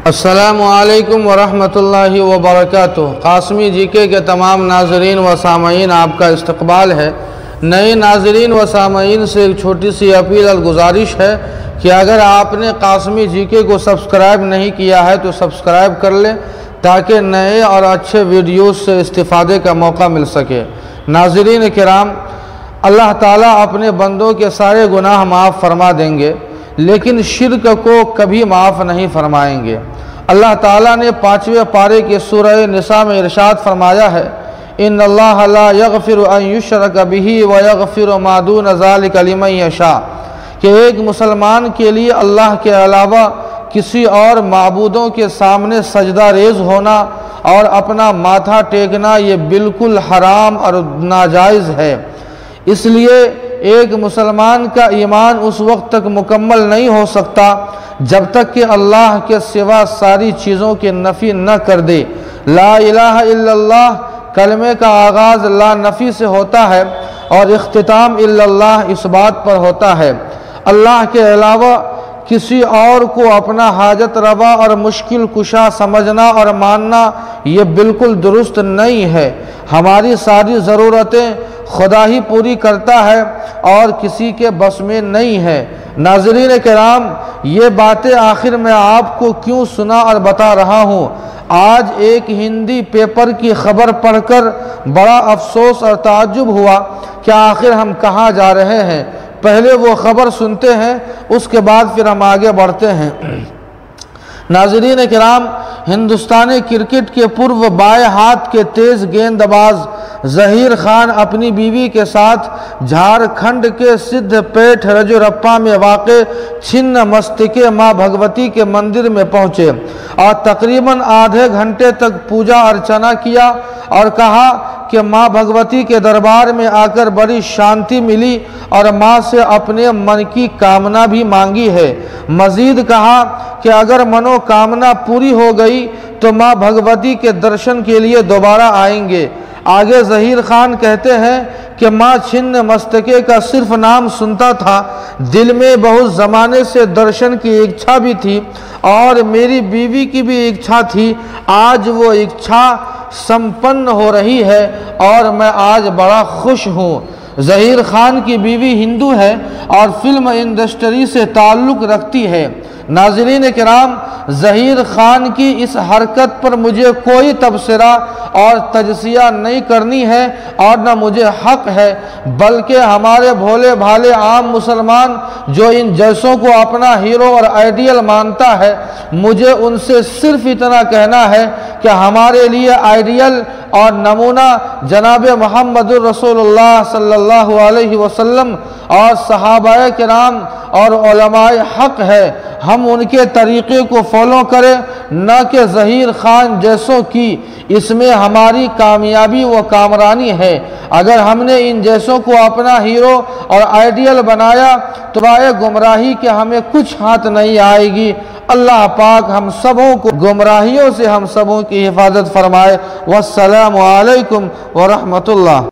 अस्सलामुअलैकुम वरहमतुल्लाहि वबरकातुह। कासमी जीके के तमाम नाजरीन व सामईन आपका इस्तकबाल है। नए नाजरीन व सामईन से एक छोटी सी अपील और गुजारिश है कि अगर आपने कासमी जीके को सब्सक्राइब नहीं किया है तो सब्सक्राइब कर लें ताकि नए और अच्छे वीडियोस से इस्तिफ़ादे का मौका मिल सके। नाजरीन किराम, अल्लाह ताला अपने बंदों के सारे गुनाह माफ़ फरमा देंगे लेकिन शिर्क को कभी माफ़ नहीं फरमाएंगे। अल्लाह ताला ने 5वें पारे के सूरह निसा में इरशाद फरमाया है, इन्नल्लाह ला यग़फ़िरु अन युश्रक बिही व यग़फ़िरु मा दून ज़ालिका लिमन यशा, कि एक मुसलमान के लिए अल्लाह के अलावा किसी और माबूदों के सामने सजदा रेज़ होना और अपना माथा टेकना ये बिल्कुल हराम और नाजायज़ है। इसलिए एक मुसलमान का ईमान उस वक्त तक मुकम्मल नहीं हो सकता जब तक कि अल्लाह के सिवा सारी चीज़ों के नफ़ी न कर दे। ला इलाहा इल्लल्लाह कलमे का आगाज़ ला नफ़ी से होता है और इख्तिताम इल्लल्लाह इस बात पर होता है, अल्लाह के अलावा किसी और को अपना हाजत रवा और मुश्किल कुशा समझना और मानना ये बिल्कुल दुरुस्त नहीं है। हमारी सारी ज़रूरतें खुदा ही पूरी करता है और किसी के बस में नहीं है। नाज़रीन किराम, ये बातें आखिर मैं आपको क्यों सुना और बता रहा हूँ। आज एक हिंदी पेपर की खबर पढ़कर बड़ा अफसोस और ताज्जुब हुआ कि आखिर हम कहाँ जा रहे हैं। पहले वो खबर सुनते हैं, उसके बाद फिर हम आगे बढ़ते हैं। नाज़रीन किराम, हिंदुस्तानी क्रिकेट के पूर्व बाएं हाथ के तेज़ गेंदबाज ज़हीर खान अपनी बीवी के साथ झारखंड के सिद्धपेट रजोरप्पा में वाक़े छिन्न मस्तिके माँ भगवती के मंदिर में पहुँचे और तकरीबन आधे घंटे तक पूजा अर्चना किया और कहा कि माँ भगवती के दरबार में आकर बड़ी शांति मिली और माँ से अपने मन की कामना भी मांगी है। मज़ीद कहा कि अगर मनोकामना पूरी हो गई तो माँ भगवती के दर्शन के लिए दोबारा आएंगे। आगे ज़हीर खान कहते हैं कि माँ छिन्न मस्तके का सिर्फ नाम सुनता था, दिल में बहुत ज़माने से दर्शन की इच्छा भी थी और मेरी बीवी की भी इच्छा थी। आज वो इच्छा संपन्न हो रही है और मैं आज बड़ा खुश हूँ। ज़हीर खान की बीवी हिंदू है और फिल्म इंडस्ट्री से ताल्लुक़ रखती है। नाज़रीन किराम, ज़हीर खान की इस हरकत पर मुझे कोई तबसरा और तजसिया नहीं करनी है और न मुझे हक़ है, बल्कि हमारे भोले भाले आम मुसलमान जो इन जैसों को अपना हीरो और आइडियल मानता है, मुझे उनसे सिर्फ इतना कहना है कि हमारे लिए आइडियल और नमूना जनाब मुहम्मदुर रसूलुल्लाह सल्लल्लाहु अलैहि वसल्लम और सहाबाए किराम और उलमाए हक़ है। हम उनके तरीक़े को फॉलो करें, न कि ज़हीर खान जैसों की। इसमें हमारी कामयाबी व कामरानी है। अगर हमने इन जैसों को अपना हीरो और आइडियल बनाया तो राय गुमराही के हमें कुछ हाथ नहीं आएगी। अल्लाह पाक हम सबों को गुमराहियों से हम सबों की हिफाजत फरमाए। वस्सलामु अलैकुम व रहमतुल्लाह।